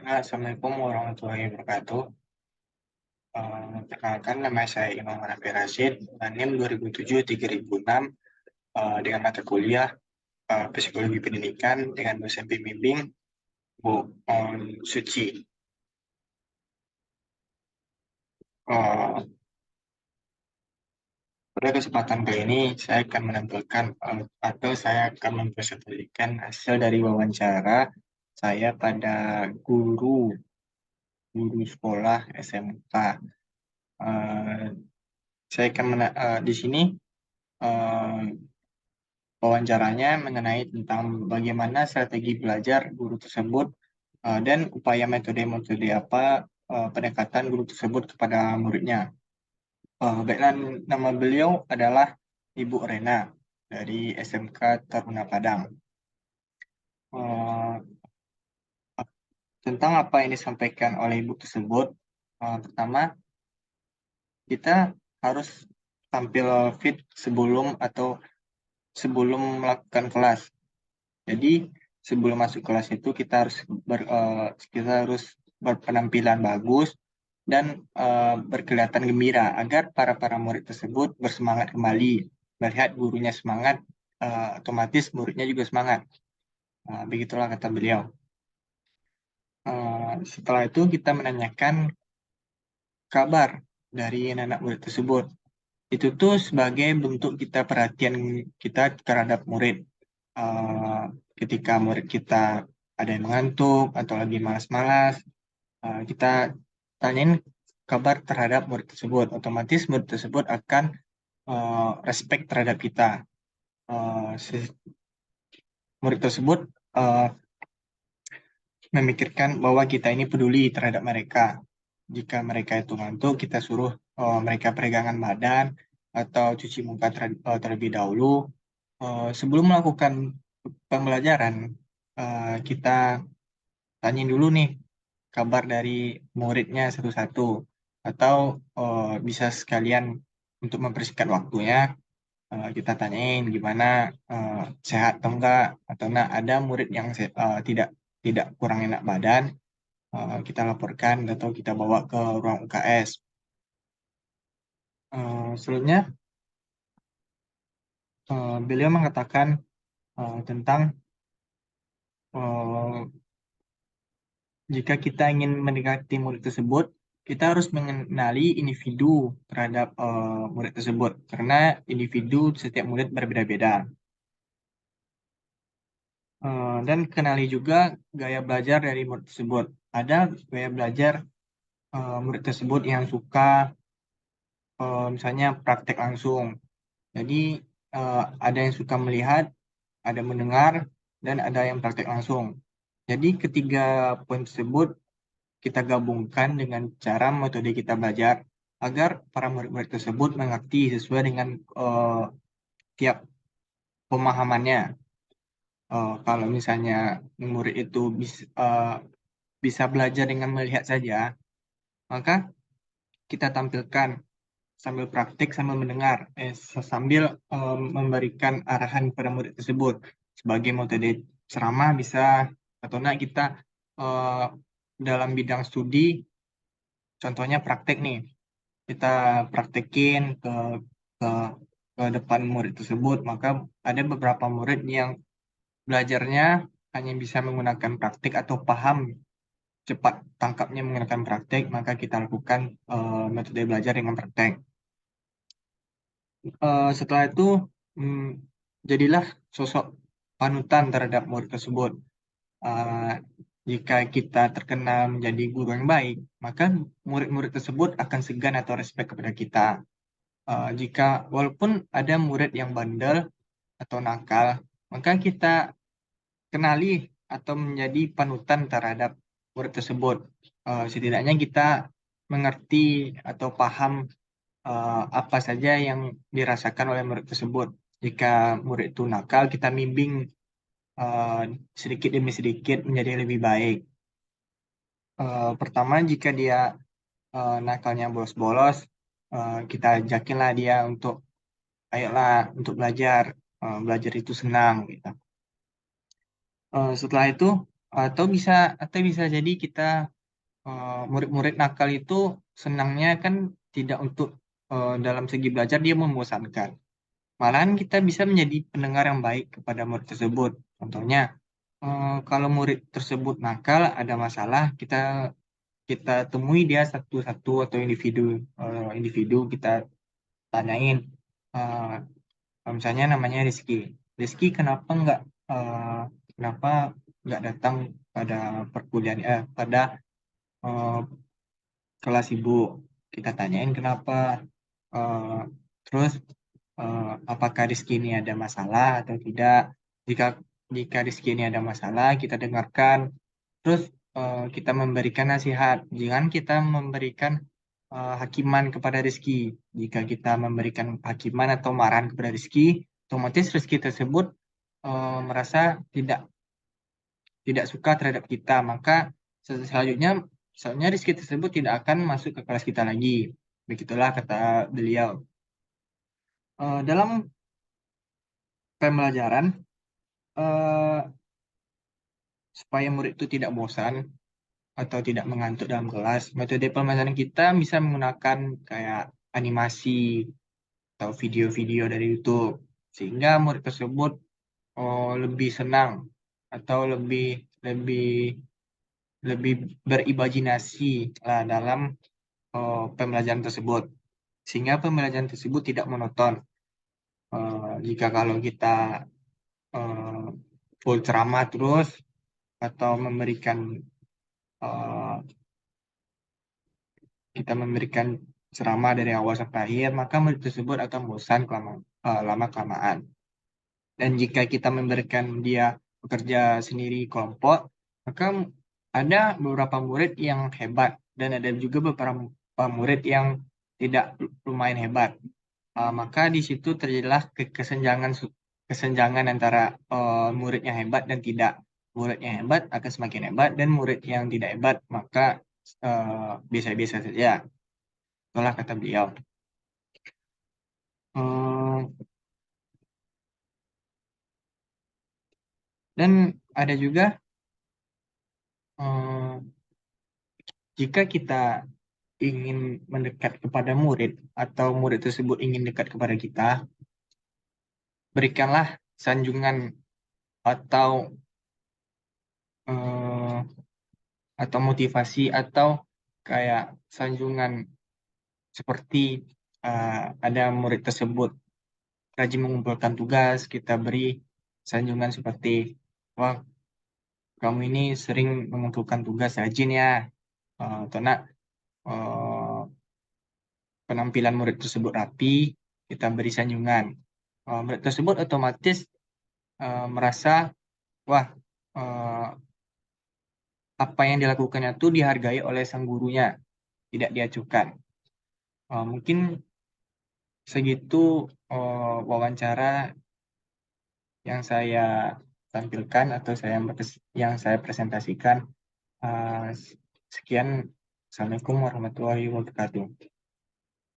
Assalamualaikum warahmatullahi wabarakatuh. Perkenalkan, nama saya Imam Hanafi Rashid, NIM 2007-3006, dengan mata kuliah Psikologi Pendidikan dengan dosen pembimbing Bu Suci. Uh, Pada kesempatan kali ini, saya akan menampilkan atau saya akan mempresentasikan hasil dari wawancara saya pada guru sekolah SMK. Saya akan di sini uh, wawancaranya mengenai tentang bagaimana strategi belajar guru tersebut dan upaya metode-metode apa pendekatan guru tersebut kepada muridnya. Baiklah, nama beliau adalah Ibu Rena dari SMK Taruna Padang. Uh, Tentang apa yang disampaikan oleh Ibu tersebut, pertama, kita harus tampil fit sebelum melakukan kelas. Jadi sebelum masuk kelas itu kita harus berpenampilan bagus dan berkelihatan gembira agar para murid tersebut bersemangat kembali. Melihat gurunya semangat, otomatis muridnya juga semangat. Begitulah kata beliau. Setelah itu kita menanyakan kabar dari anak murid tersebut. Itu tuh sebagai bentuk kita perhatian kita terhadap murid. Uh, Ketika murid kita ada yang mengantuk atau lagi malas-malas, kita tanyain kabar terhadap murid tersebut. Otomatis murid tersebut akan respect terhadap kita. Murid tersebut memikirkan bahwa kita ini peduli terhadap mereka. Jika mereka itu ngantuk, kita suruh mereka peregangan badan atau cuci muka terlebih dahulu. Sebelum melakukan pembelajaran, kita tanyain dulu nih kabar dari muridnya satu-satu. Atau bisa sekalian untuk mempersingkat waktunya, kita tanyain gimana, sehat atau enggak. Atau ada murid yang tidak tidak kurang enak badan, kita laporkan atau kita bawa ke ruang UKS. Selanjutnya, beliau mengatakan tentang jika kita ingin mendekati murid tersebut, kita harus mengenali individu terhadap murid tersebut, karena individu setiap murid berbeda-beda. Dan kenali juga gaya belajar dari murid tersebut. Ada gaya belajar murid tersebut yang suka misalnya praktek langsung. Jadi ada yang suka melihat, ada mendengar, dan ada yang praktek langsung. Jadi ketiga poin tersebut kita gabungkan dengan cara metode kita belajar agar para murid-murid tersebut mengerti sesuai dengan tiap pemahamannya. Kalau misalnya murid itu bisa belajar dengan melihat saja, maka kita tampilkan sambil praktik, sambil mendengar, sambil memberikan arahan kepada murid tersebut sebagai metode ceramah bisa, atau enggak kita dalam bidang studi, contohnya praktek nih, kita praktekin ke, ke depan murid tersebut, maka ada beberapa murid yang belajarnya hanya bisa menggunakan praktek atau paham cepat tangkapnya menggunakan praktek, maka kita lakukan metode belajar dengan praktek. Setelah itu, jadilah sosok panutan terhadap murid tersebut. Uh, Jika kita terkenal menjadi guru yang baik, maka murid-murid tersebut akan segan atau respect kepada kita. Jika walaupun ada murid yang bandel atau nakal, maka kita kenali atau menjadi panutan terhadap murid tersebut. Setidaknya kita mengerti atau paham apa saja yang dirasakan oleh murid tersebut. Jika murid itu nakal, kita bimbing uh, sedikit demi sedikit menjadi lebih baik. Pertama, jika dia nakalnya bolos-bolos, kita ajakinlah dia untuk ayolah untuk belajar. Belajar itu senang gitu. Setelah itu Atau bisa jadi kita murid-murid nakal itu senangnya kan tidak untuk dalam segi belajar dia membosankan. Malahan kita bisa menjadi pendengar yang baik kepada murid tersebut. Contohnya, kalau murid tersebut nakal, ada masalah, kita kita temui dia satu-satu atau individu kita tanyain. eh, Misalnya namanya Rizky. Rizky eh, kenapa nggak datang pada perkuliahan pada eh, kelas ibu? Kita tanyain kenapa. eh, Terus apakah Rizky ini ada masalah atau tidak? Jika jika Rizky ini ada masalah, kita dengarkan. Terus kita memberikan nasihat. Jangan kita memberikan hakiman kepada Rizky. Jika kita memberikan hakiman atau marahan kepada Rizky, otomatis Rizky tersebut merasa tidak tidak suka terhadap kita. Maka selanjutnya, soalnya Rizky tersebut tidak akan masuk ke kelas kita lagi. Begitulah kata beliau. Dalam pembelajaran, eh, supaya murid itu tidak bosan atau tidak mengantuk dalam kelas, metode pembelajaran kita bisa menggunakan kayak animasi atau video-video dari YouTube, sehingga murid tersebut lebih senang atau lebih lebih lebih berimajinasi lah dalam pembelajaran tersebut, sehingga pembelajaran tersebut tidak monoton. Jika kalau kita eh, full ceramah terus atau eh, kita memberikan ceramah dari awal sampai akhir, maka murid tersebut akan bosan lama kelamaan. Dan jika kita memberikan dia bekerja sendiri kelompok, maka ada beberapa murid yang hebat dan ada juga beberapa murid yang tidak lumayan hebat. Maka di situ terjadilah kesenjangan antara murid yang hebat dan tidak. Murid yang hebat akan semakin hebat dan murid yang tidak hebat maka biasa-biasa saja. Itulah kata beliau. Hmm, dan ada juga hmm, jika kita ingin mendekat kepada murid atau murid tersebut ingin dekat kepada kita, berikanlah sanjungan atau eh, atau motivasi atau kayak sanjungan seperti ada murid tersebut rajin mengumpulkan tugas, kita beri sanjungan seperti, wah, kamu ini sering mengumpulkan tugas, rajin ya. Atau nak, eh, penampilan murid tersebut rapi, kita beri sanjungan. Murid tersebut otomatis merasa, wah, eh, apa yang dilakukannya itu dihargai oleh sang gurunya, tidak diacuhkan. Mungkin segitu wawancara yang saya tampilkan atau yang saya presentasikan. Uh, Sekian. Assalamualaikum warahmatullahi wabarakatuh.